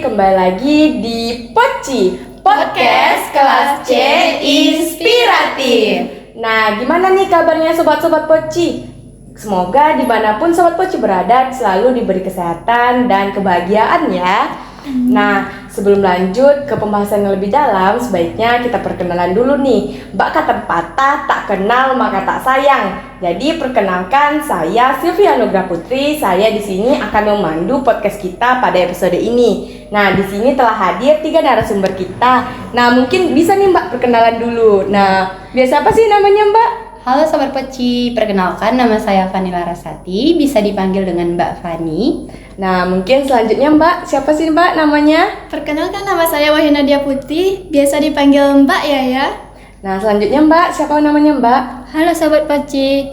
kembali lagi di Poci Podcast Kelas C Inspiratif. Nah, gimana nih kabarnya sobat-sobat Poci? Semoga dimanapun sobat Poci berada selalu diberi kesehatan dan kebahagiaan ya. Nah, sebelum lanjut ke pembahasan yang lebih dalam, sebaiknya kita perkenalan dulu nih. Mbak kata patah, tak kenal maka tak sayang. Jadi perkenalkan, saya Sylvia Nugra Putri. Saya di sini akan memandu podcast kita pada episode ini. Nah, di sini telah hadir 3 narasumber kita. Nah, mungkin bisa nih Mbak perkenalan dulu. Nah, biasa apa sih namanya Mbak? Halo Sobat Poci, perkenalkan nama saya Fani Larasati, bisa dipanggil dengan Mbak Fani. Nah, mungkin selanjutnya Mbak, siapa sih Mbak namanya? Perkenalkan nama saya Wahyu Nadia Putri, biasa dipanggil Mbak ya. Nah, selanjutnya Mbak, siapa namanya Mbak? Halo Sobat Poci,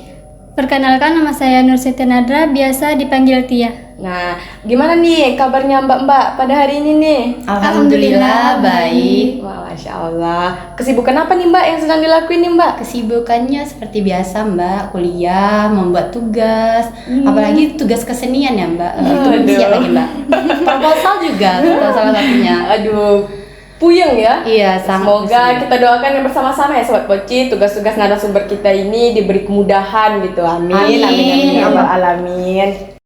perkenalkan nama saya Nur Siti Nadra, biasa dipanggil Tia. Nah, gimana nih kabarnya Mbak pada hari ini nih? Alhamdulillah baik. Wah, Masya Allah. Kesibukan apa nih Mbak yang sedang dilakuin nih Mbak? Kesibukannya seperti biasa Mbak, kuliah, membuat tugas, apalagi tugas kesenian ya Mbak. Itu siap lagi Mbak. Proposal juga salah satunya. Aduh, puyeng ya? Iya, sangat Semoga pusing. kita doakan yang bersama-sama ya Sobat Poci, tugas-tugas narasumber kita ini diberi kemudahan gitu. Amin. Amin ya rabbal alamin.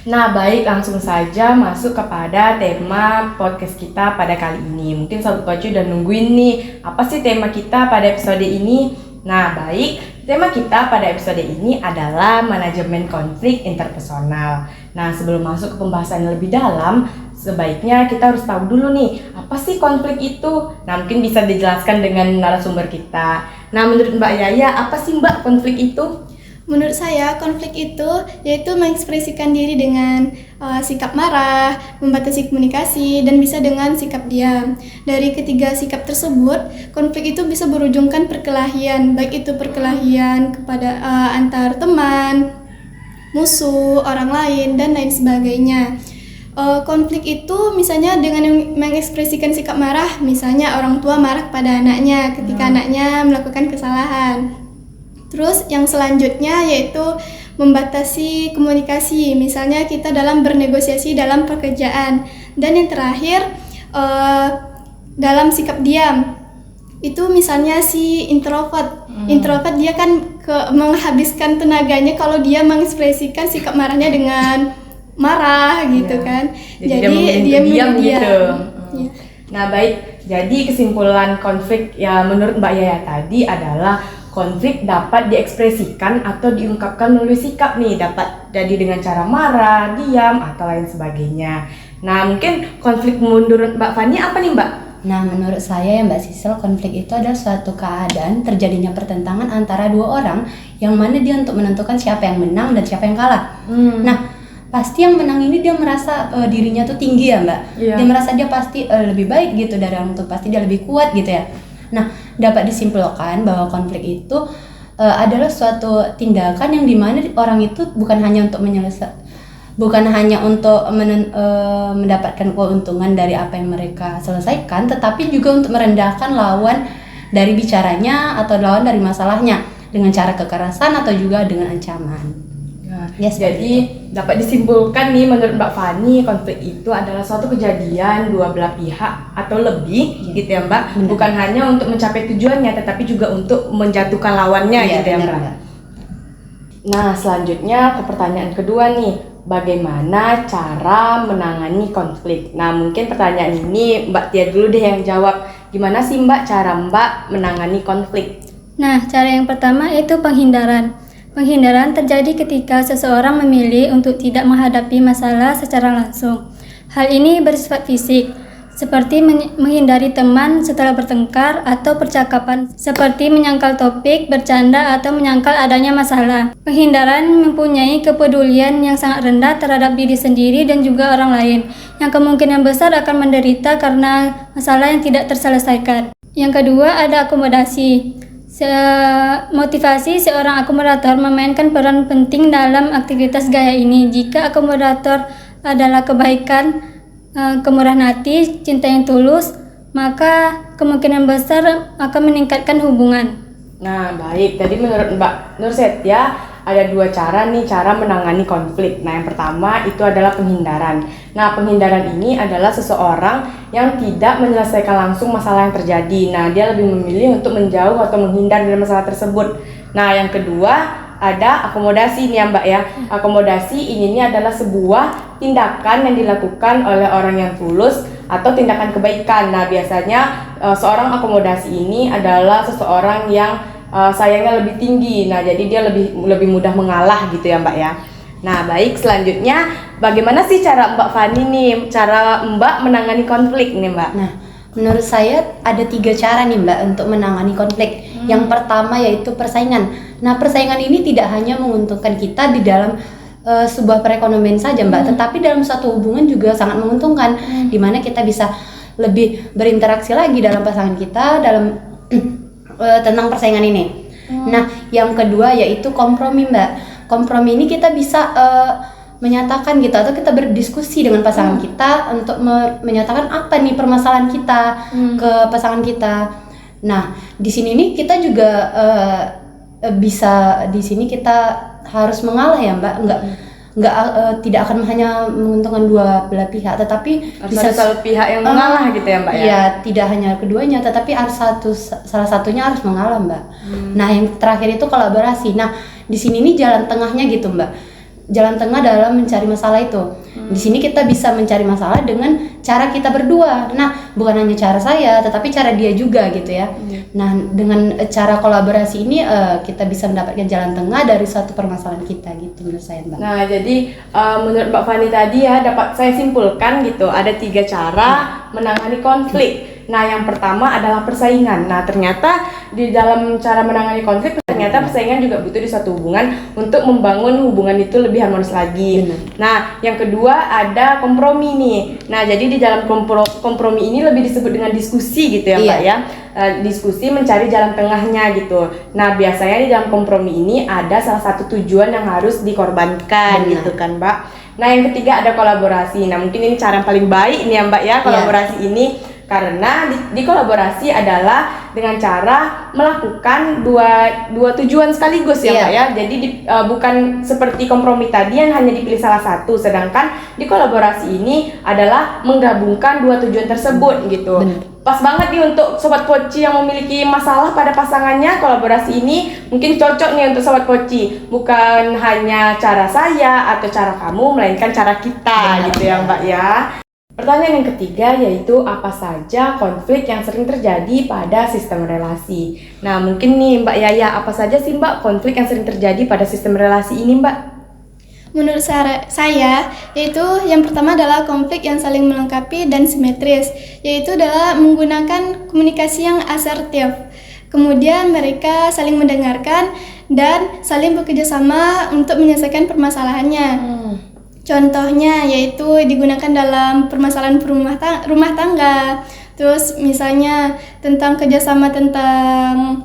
Nah, baik, langsung saja masuk kepada tema podcast kita pada kali ini. Mungkin Sobat Poci udah nungguin nih, apa sih tema kita pada episode ini? Nah, baik, tema kita pada episode ini adalah manajemen konflik interpersonal. Nah, sebelum masuk ke pembahasan yang lebih dalam, sebaiknya kita harus tahu dulu nih, apa sih konflik itu? Nah, mungkin bisa dijelaskan dengan narasumber kita. Nah, menurut Mbak Yaya, apa sih Mbak konflik itu? Menurut saya, konflik itu yaitu mengekspresikan diri dengan sikap marah, membatasi komunikasi, dan bisa dengan sikap diam. Dari ketiga sikap tersebut, konflik itu bisa berujungkan perkelahian, baik itu perkelahian kepada antar teman, musuh, orang lain, dan lain sebagainya. Konflik itu misalnya dengan mengekspresikan sikap marah, misalnya orang tua marah pada anaknya ketika anaknya melakukan kesalahan. Terus yang selanjutnya yaitu membatasi komunikasi, misalnya kita dalam bernegosiasi dalam pekerjaan. Dan yang terakhir dalam sikap diam, itu misalnya si introvert. Introvert dia kan menghabiskan tenaganya kalau dia mengekspresikan sikap marahnya dengan marah gitu kan. Jadi dia diam gitu. Ya. Nah, baik. Jadi kesimpulan konflik ya menurut Mbak Yaya tadi adalah konflik dapat diekspresikan atau diungkapkan melalui sikap nih, dapat jadi dengan cara marah, diam, atau lain sebagainya. Nah, mungkin konflik menurut Mbak Fani apa nih Mbak? Nah, menurut saya ya Mbak Sisel, konflik itu adalah suatu keadaan terjadinya pertentangan antara dua orang yang mana dia untuk menentukan siapa yang menang dan siapa yang kalah. Nah, pasti yang menang ini dia merasa dirinya tuh tinggi ya Mbak. Dia merasa dia pasti lebih baik gitu dari orang tuh, pasti dia lebih kuat gitu ya. Nah, dapat disimpulkan bahwa konflik itu adalah suatu tindakan yang dimana orang itu bukan hanya untuk mendapatkan keuntungan dari apa yang mereka selesaikan, tetapi juga untuk merendahkan lawan dari bicaranya atau lawan dari masalahnya dengan cara kekerasan atau juga dengan ancaman. Jadi dapat disimpulkan nih menurut Mbak Fani, konflik itu adalah suatu kejadian dua belah pihak atau lebih gitu ya Mbak. Bukan hanya untuk mencapai tujuannya tetapi juga untuk menjatuhkan lawannya gitu ya Mbak. Nah, selanjutnya ke pertanyaan kedua nih, bagaimana cara menangani konflik? Nah, mungkin pertanyaan ini Mbak Tia dulu deh yang jawab. Gimana sih Mbak cara Mbak menangani konflik? Nah, cara yang pertama itu penghindaran. Penghindaran terjadi ketika seseorang memilih untuk tidak menghadapi masalah secara langsung. Hal ini bersifat fisik, seperti menghindari teman setelah bertengkar atau percakapan, seperti menyangkal topik, bercanda, atau menyangkal adanya masalah. Penghindaran mempunyai kepedulian yang sangat rendah terhadap diri sendiri dan juga orang lain, yang kemungkinan besar akan menderita karena masalah yang tidak terselesaikan. Yang kedua ada akomodasi. Motivasi seorang akomodator memainkan peran penting dalam aktivitas gaya ini. Jika akomodator adalah kebaikan, kemurahan hati, cinta yang tulus, maka kemungkinan besar akan meningkatkan hubungan. Nah, baik. Tadi menurut Mbak Nur Setia ada 2 cara nih cara menangani konflik. Nah, yang pertama itu adalah penghindaran. Nah, penghindaran ini adalah seseorang yang tidak menyelesaikan langsung masalah yang terjadi. Nah, dia lebih memilih untuk menjauh atau menghindar dari masalah tersebut. Nah, yang kedua ada akomodasi nih ya Mbak ya. Akomodasi ini adalah sebuah tindakan yang dilakukan oleh orang yang tulus atau tindakan kebaikan. Nah, biasanya seorang akomodasi ini adalah seseorang yang sayangnya lebih tinggi. Nah, jadi dia lebih mudah mengalah gitu ya Mbak ya. Nah, baik, selanjutnya bagaimana sih cara Mbak Fani nih, cara Mbak menangani konflik nih Mbak? Nah, menurut saya ada 3 cara nih Mbak untuk menangani konflik. Yang pertama yaitu persaingan. Nah, persaingan ini tidak hanya menguntungkan kita di dalam sebuah perekonomian saja Mbak, tetapi dalam suatu hubungan juga sangat menguntungkan, di mana kita bisa lebih berinteraksi lagi dalam pasangan kita dalam tentang persaingan ini. Nah, yang kedua yaitu kompromi Mbak. Kompromi ini kita bisa menyatakan gitu atau kita berdiskusi dengan pasangan kita untuk menyatakan apa nih permasalahan kita ke pasangan kita. Nah, di sini nih kita juga bisa di sini kita harus mengalah ya Mbak, tidak akan hanya menguntungkan dua belah pihak, tetapi Harus bisa ada satu pihak yang mengalah gitu ya Mbak ya? Iya, tidak hanya keduanya, tetapi harus salah satunya harus mengalah Mbak. Nah, yang terakhir itu kolaborasi. Nah, di sini nih jalan tengahnya gitu Mbak. Jalan tengah dalam mencari masalah itu. Di sini kita bisa mencari masalah dengan cara kita berdua. Nah, bukan hanya cara saya, tetapi cara dia juga gitu ya. Nah, dengan cara kolaborasi ini kita bisa mendapatkan jalan tengah dari suatu permasalahan kita gitu menurut saya Mbak. Nah, jadi menurut Mbak Fani tadi ya dapat saya simpulkan gitu, ada 3 cara menangani konflik. Nah, yang pertama adalah persaingan. Nah, ternyata di dalam cara menangani konflik, ternyata persaingan juga butuh di suatu hubungan untuk membangun hubungan itu lebih harmonis lagi. Nah, yang kedua ada kompromi nih. Nah, jadi di dalam kompromi ini lebih disebut dengan diskusi gitu ya Mbak ya. Diskusi mencari jalan tengahnya gitu. Nah, biasanya di dalam kompromi ini ada salah satu tujuan yang harus dikorbankan gitu kan Mbak. Nah, yang ketiga ada kolaborasi. Nah, mungkin ini cara yang paling baik nih ya Mbak ya, kolaborasi ini. Karena di kolaborasi adalah dengan cara melakukan dua tujuan sekaligus ya Mbak ya. Jadi bukan seperti kompromi tadi yang hanya dipilih salah satu, sedangkan di kolaborasi ini adalah menggabungkan 2 tujuan tersebut gitu. Pas banget nih untuk Sobat Poci yang memiliki masalah pada pasangannya, kolaborasi ini mungkin cocok nih untuk Sobat Poci. Bukan hanya cara saya atau cara kamu, melainkan cara kita gitu ya Mbak ya. Pertanyaan yang ketiga yaitu apa saja konflik yang sering terjadi pada sistem relasi. Nah, mungkin nih Mbak Yaya, apa saja sih Mbak konflik yang sering terjadi pada sistem relasi ini Mbak? Menurut saya, yaitu yang pertama adalah konflik yang saling melengkapi dan simetris, yaitu adalah menggunakan komunikasi yang asertif. Kemudian mereka saling mendengarkan dan saling bekerja sama untuk menyelesaikan permasalahannya. Contohnya yaitu digunakan dalam permasalahan rumah tangga. Terus misalnya tentang kerjasama tentang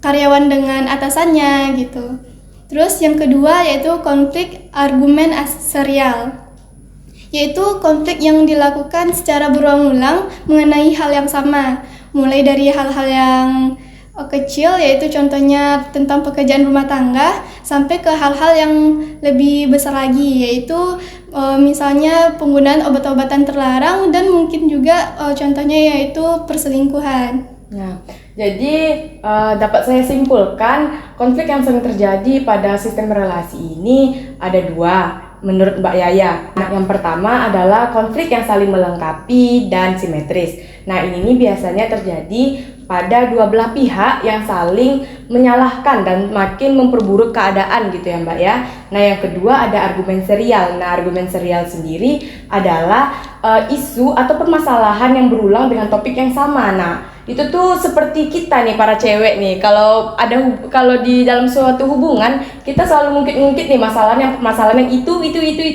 karyawan dengan atasannya gitu. Terus yang kedua yaitu konflik argumen serial, yaitu konflik yang dilakukan secara berulang-ulang mengenai hal yang sama, mulai dari hal-hal yang kecil yaitu contohnya tentang pekerjaan rumah tangga sampai ke hal-hal yang lebih besar lagi, yaitu misalnya penggunaan obat-obatan terlarang dan mungkin juga contohnya yaitu perselingkuhan. Nah, jadi dapat saya simpulkan konflik yang sering terjadi pada sistem relasi ini ada 2 menurut Mbak Yaya. Nah, yang pertama adalah konflik yang saling melengkapi dan simetris. Nah, ini biasanya terjadi pada dua belah pihak yang saling menyalahkan dan makin memperburuk keadaan gitu ya Mbak ya. Nah, yang kedua ada argumen serial. Nah, argumen serial sendiri adalah isu atau permasalahan yang berulang dengan topik yang sama. Nah, itu tuh seperti kita nih para cewek nih, kalau di dalam suatu hubungan kita selalu ngungkit nih masalah yang itu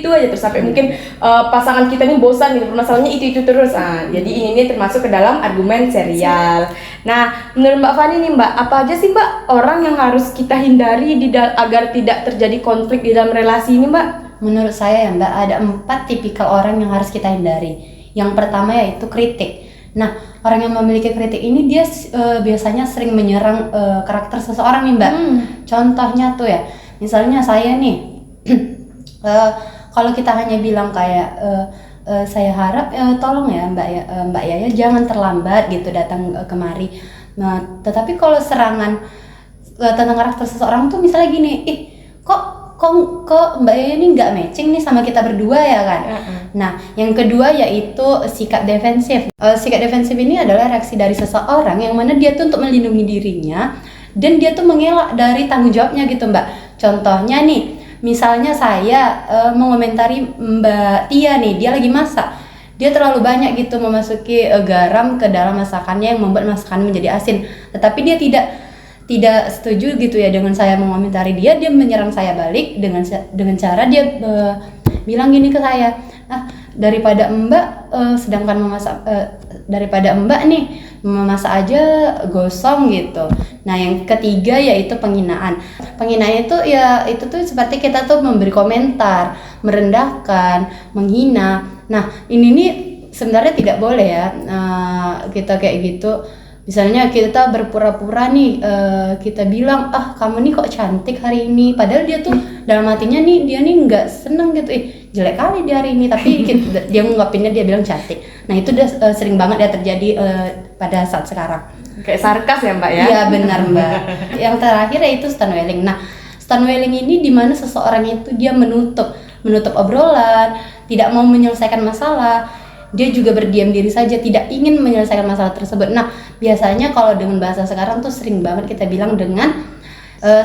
aja terus sampai mungkin pasangan kita nih bosan nih permasalahannya itu terus. Nah, jadi ini termasuk ke dalam argumen serial. Nah, menurut Mbak Fani nih Mbak, apa aja sih Mbak orang yang harus kita hindari agar tidak terjadi konflik di dalam relasi ini Mbak? Menurut saya ya Mbak, ada 4 tipikal orang yang harus kita hindari. Yang pertama yaitu kritik. Nah, orang yang memiliki kritik ini dia biasanya sering menyerang karakter seseorang nih Mbak. Contohnya tuh ya, misalnya saya nih, kalau kita hanya bilang kayak saya harap tolong ya Mbak Yaya jangan terlambat gitu datang kemari. Nah, tetapi kalau serangan tentang karakter seseorang tuh misalnya gini, kok Mbak Yaya ini nggak matching nih sama kita berdua ya kan? Nah, yang kedua yaitu sikap defensif. Sikap defensif ini adalah reaksi dari seseorang yang mana dia tuh untuk melindungi dirinya dan dia tuh mengelak dari tanggung jawabnya gitu Mbak. Contohnya nih, misalnya saya mengomentari Mbak Tia nih, dia lagi masak. Dia terlalu banyak gitu memasuki garam ke dalam masakannya yang membuat masakan menjadi asin. Tetapi dia tidak setuju gitu ya dengan saya mengomentari dia menyerang saya balik dengan cara dia bilang gini ke saya, daripada Mbak nih memasak aja gosong gitu. Nah, yang ketiga yaitu penghinaan. Penghinaan itu ya itu tuh seperti kita tuh memberi komentar, merendahkan, menghina. Nah, ini nih sebenarnya tidak boleh ya kita kayak gitu. Misalnya kita berpura-pura nih, kita bilang, kamu nih kok cantik hari ini. Padahal dia tuh dalam hatinya nih, dia nih nggak seneng gitu. Jelek kali dia hari ini. Tapi dia ngungkapinnya dia bilang cantik. Nah itu udah sering banget ya terjadi pada saat sekarang. Kayak sarkas ya Mbak ya? Iya benar Mbak. Yang terakhir yaitu stonewalling. Nah stonewalling ini dimana seseorang itu dia menutup obrolan, tidak mau menyelesaikan masalah. Dia juga berdiam diri saja, tidak ingin menyelesaikan masalah tersebut. Nah, biasanya kalau dengan bahasa sekarang tuh sering banget kita bilang dengan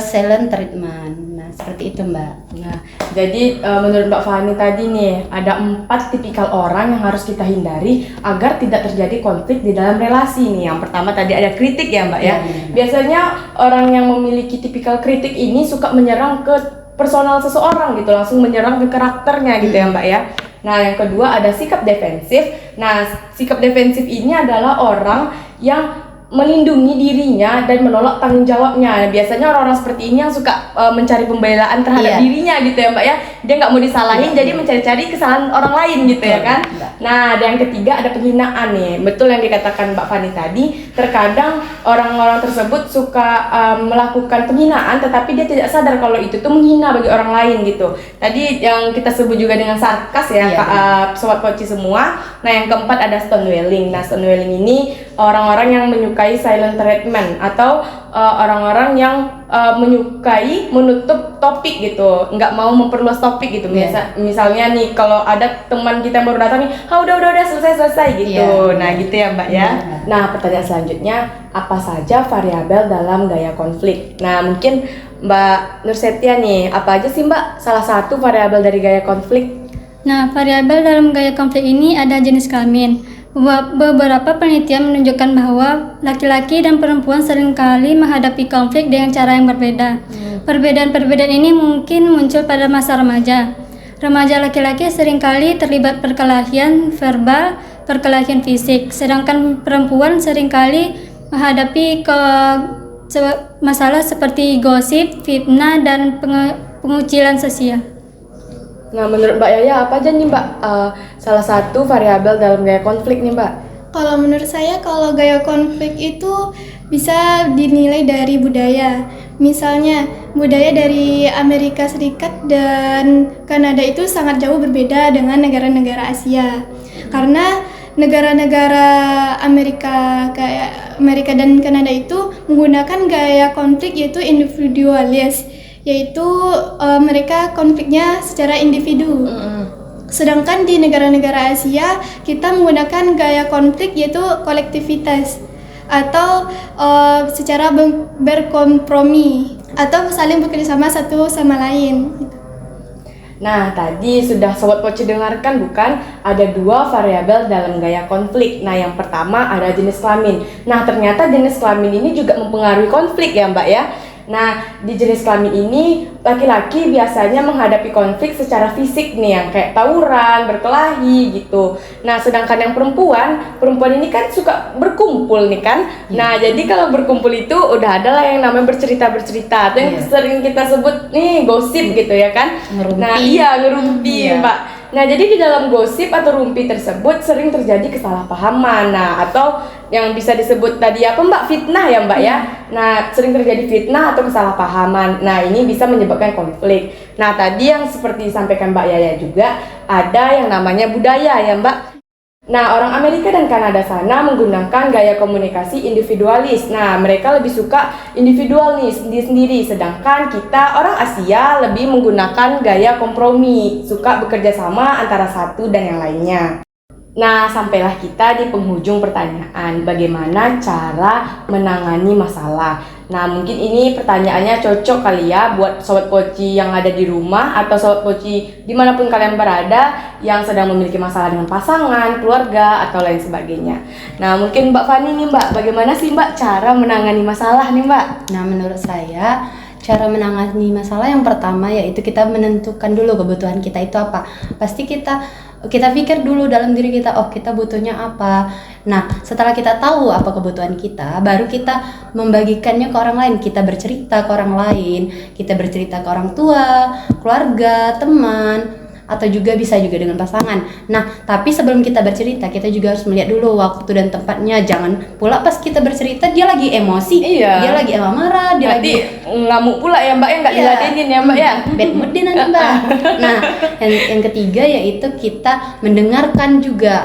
silent treatment. Nah, seperti itu Mbak. Nah, jadi menurut Mbak Fani tadi nih, ada 4 tipikal orang yang harus kita hindari agar tidak terjadi konflik di dalam relasi nih. Yang pertama tadi ada kritik ya Mbak ya. Biasanya orang yang memiliki tipikal kritik ini suka menyerang ke personal seseorang gitu, langsung menyerang ke karakternya gitu ya Mbak ya. Nah, yang kedua ada sikap defensif. Nah, sikap defensif ini adalah orang yang melindungi dirinya dan menolak tanggung jawabnya. Biasanya orang-orang seperti ini yang suka mencari pembelaan terhadap dirinya gitu ya Mbak ya. Dia nggak mau disalahin, jadi mencari-cari kesalahan orang lain gitu ya kan. Nah, dan yang ketiga ada penghinaan nih. Betul yang dikatakan Mbak Fani tadi. Terkadang orang-orang tersebut suka melakukan penghinaan, tetapi dia tidak sadar kalau itu tuh menghina bagi orang lain gitu. Tadi yang kita sebut juga dengan sarkas ya, Sobat Poci semua. Nah, yang keempat ada stonewalling. Nah, stonewalling ini orang-orang yang menyukai silent treatment atau orang-orang yang menyukai menutup topik gitu, nggak mau memperluas topik gitu. Misalnya nih kalau ada teman kita yang baru datang nih, udah selesai gitu. Nah gitu ya Mbak ya. Nah pertanyaan selanjutnya, apa saja variabel dalam gaya konflik? Nah mungkin Mbak Nursetia nih, apa aja sih Mbak salah satu variabel dari gaya konflik? Nah, variabel dalam gaya konflik ini ada jenis kelamin. Beberapa penelitian menunjukkan bahwa laki-laki dan perempuan seringkali menghadapi konflik dengan cara yang berbeda. Perbedaan-perbedaan ini mungkin muncul pada masa remaja. Remaja laki-laki seringkali terlibat perkelahian verbal, perkelahian fisik, sedangkan perempuan seringkali menghadapi masalah seperti gosip, fitnah, dan pengucilan sosial. Nah, menurut Mbak Yaya apa aja nih Mbak salah satu variabel dalam gaya konflik nih Mbak? Kalau menurut saya, kalau gaya konflik itu bisa dinilai dari budaya. Misalnya, budaya dari Amerika Serikat dan Kanada itu sangat jauh berbeda dengan negara-negara Asia. Karena negara-negara Amerika dan Kanada itu menggunakan gaya konflik yaitu individualis. Yaitu mereka konfliknya secara individu. Sedangkan di negara-negara Asia kita menggunakan gaya konflik yaitu kolektivitas atau secara berkompromi atau saling bekerjasama satu sama lain. Nah, tadi sudah Sobat Poci dengarkan bukan? Ada 2 variabel dalam gaya konflik. Nah, yang pertama ada jenis kelamin. Nah, ternyata jenis kelamin ini juga mempengaruhi konflik ya Mbak ya. Nah, di jenis kelamin ini laki-laki biasanya menghadapi konflik secara fisik nih, yang kayak tawuran, berkelahi gitu. Nah, sedangkan yang perempuan ini kan suka berkumpul nih kan. Nah, jadi kalau berkumpul itu udah ada lah yang namanya bercerita-bercerita. Itu yang sering kita sebut nih gosip gitu ya kan. Ngerumpi. Nah, ngerumpi Mbak. Nah, jadi di dalam gosip atau rumpi tersebut sering terjadi kesalahpahaman. Nah, atau yang bisa disebut tadi apa Mbak, fitnah ya Mbak ya. Nah, sering terjadi fitnah atau kesalahpahaman. Nah, ini bisa menyebabkan konflik. Nah, tadi yang seperti disampaikan Mbak Yaya juga, ada yang namanya budaya ya Mbak. Nah, orang Amerika dan Kanada sana menggunakan gaya komunikasi individualis. Nah, mereka lebih suka individual nih, sendiri-sendiri. Sedangkan kita orang Asia lebih menggunakan gaya kompromi, suka bekerja sama antara satu dan yang lainnya. Nah, sampailah kita di penghujung pertanyaan, bagaimana cara menangani masalah. Nah, mungkin ini pertanyaannya cocok kali ya buat Sobat Poci yang ada di rumah atau Sobat Poci dimanapun kalian berada yang sedang memiliki masalah dengan pasangan, keluarga, atau lain sebagainya. Nah, mungkin Mbak Fani nih Mbak, bagaimana sih Mbak cara menangani masalah nih Mbak? Nah, menurut saya cara menangani masalah yang pertama yaitu kita menentukan dulu kebutuhan kita itu apa. Pasti kita pikir dulu dalam diri kita, oh kita butuhnya apa. Nah, setelah kita tahu apa kebutuhan kita, baru kita membagikannya ke orang lain. Kita bercerita ke orang lain, kita bercerita ke orang tua, keluarga, teman, atau juga bisa juga dengan pasangan. Nah, tapi sebelum kita bercerita, kita juga harus melihat dulu waktu dan tempatnya. Jangan pula pas kita bercerita dia lagi emosi, dia lagi marah, dia Nanti lagi ngamuk pula ya Mbak ya, nggak diladenin ya Mbak ya. bad mood dia nanti Mbak. Nah, yang ketiga yaitu kita mendengarkan juga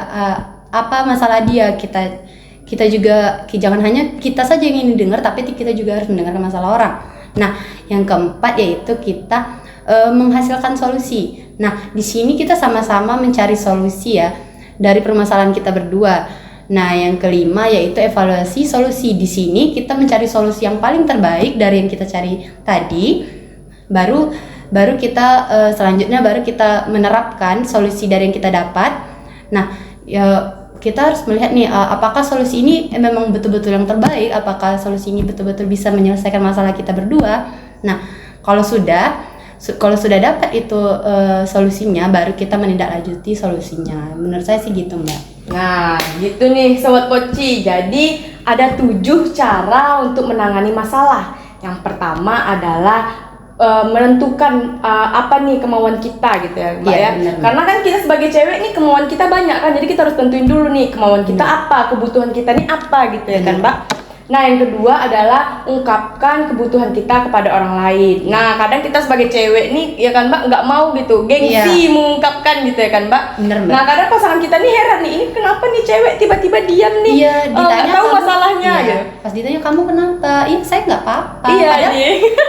apa masalah dia. Kita juga jangan hanya kita saja yang ingin didengar, tapi kita juga harus mendengarkan masalah orang. Nah, yang keempat yaitu kita menghasilkan solusi. Nah, di sini kita sama-sama mencari solusi ya dari permasalahan kita berdua. Nah, yang kelima yaitu evaluasi solusi. Di sini kita mencari solusi yang paling terbaik dari yang kita cari tadi. Baru kita selanjutnya baru kita menerapkan solusi dari yang kita dapat. Nah, ya kita harus melihat nih apakah solusi ini memang betul-betul yang terbaik, apakah solusi ini betul-betul bisa menyelesaikan masalah kita berdua. Nah, kalau sudah dapat itu solusinya, baru kita menindaklanjuti solusinya. Menurut saya sih gitu Mbak. Nah, gitu nih Sobat Poci. Jadi ada 7 cara untuk menangani masalah. Yang pertama adalah menentukan apa nih kemauan kita gitu ya Mbak ya. Bener. Karena kan kita sebagai cewek nih kemauan kita banyak kan. Jadi kita harus tentuin dulu nih kemauan kita apa, kebutuhan kita nih apa gitu ya kan Mbak. Nah, yang kedua adalah ungkapkan kebutuhan kita kepada orang lain. Nah, kadang kita sebagai cewek nih ya kan Mbak nggak mau gitu, gengsi mengungkapkan gitu ya kan Mbak. Bener, Mbak. Nah, kadang pasangan kita nih heran nih, ini kenapa nih cewek tiba-tiba diam nih? Iya, ditanya nggak tahu masalahnya iya. gitu. Pas ditanya kamu kenapa? Iya, saya nggak apa-apa. Iya,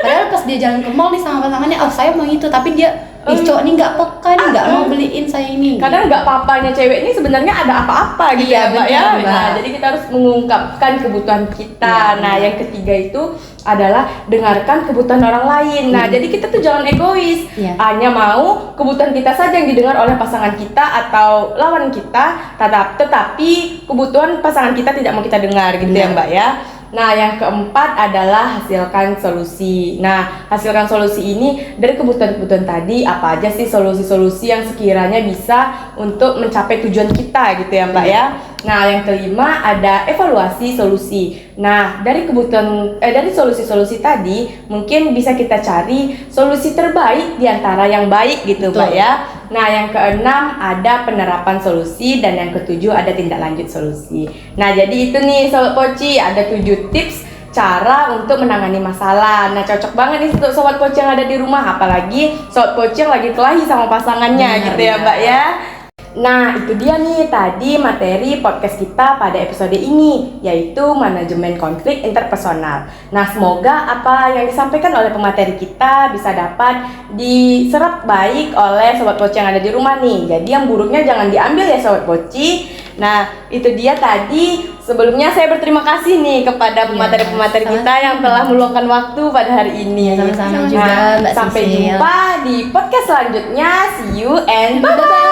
padahal pas dia jalan ke mall nih sama pasangannya, oh saya mau itu, tapi dia cowok nih nggak peka nih, nggak mau beliin saya ini. Kadang nggak apa-apanya cewek ini sebenarnya ada apa-apa gitu ya Mbak ya. bener, Mbak. Nah, jadi kita harus mengungkapkan kebutuhan kita. Nah, yang ketiga itu adalah dengarkan kebutuhan orang lain. Nah, jadi kita tuh jangan egois. Hanya mau kebutuhan kita saja yang didengar oleh pasangan kita atau lawan kita, tetapi kebutuhan pasangan kita tidak mau kita dengar gitu ya Mbak ya. Nah, yang keempat adalah hasilkan solusi. Nah, hasilkan solusi ini dari kebutuhan-kebutuhan tadi, apa aja sih solusi-solusi yang sekiranya bisa untuk mencapai tujuan kita gitu ya Mbak ya. Nah, yang kelima ada evaluasi solusi. Nah, dari dari solusi-solusi tadi mungkin bisa kita cari solusi terbaik di antara yang baik gitu Mbak ya. Nah, yang keenam ada penerapan solusi dan yang ketujuh ada tindak lanjut solusi. Nah, jadi itu nih Sobat Poci, ada 7 tips cara untuk menangani masalah. Nah, cocok banget nih untuk Sobat Poci yang ada di rumah, apalagi Sobat Poci yang lagi kelahi sama pasangannya gitu ya Mbak ya. Nah, itu dia nih tadi materi podcast kita pada episode ini, yaitu manajemen konflik interpersonal. Nah, semoga apa yang disampaikan oleh pemateri kita bisa dapat diserap baik oleh Sobat Poci yang ada di rumah nih. Jadi yang buruknya jangan diambil ya Sobat Poci. Nah, itu dia tadi. Sebelumnya saya berterima kasih nih kepada pemateri-pemateri kita yang telah meluangkan waktu pada hari ini. Sama-sama juga Mbak Sampai Sisil. jumpa di podcast selanjutnya. See you and bye-bye.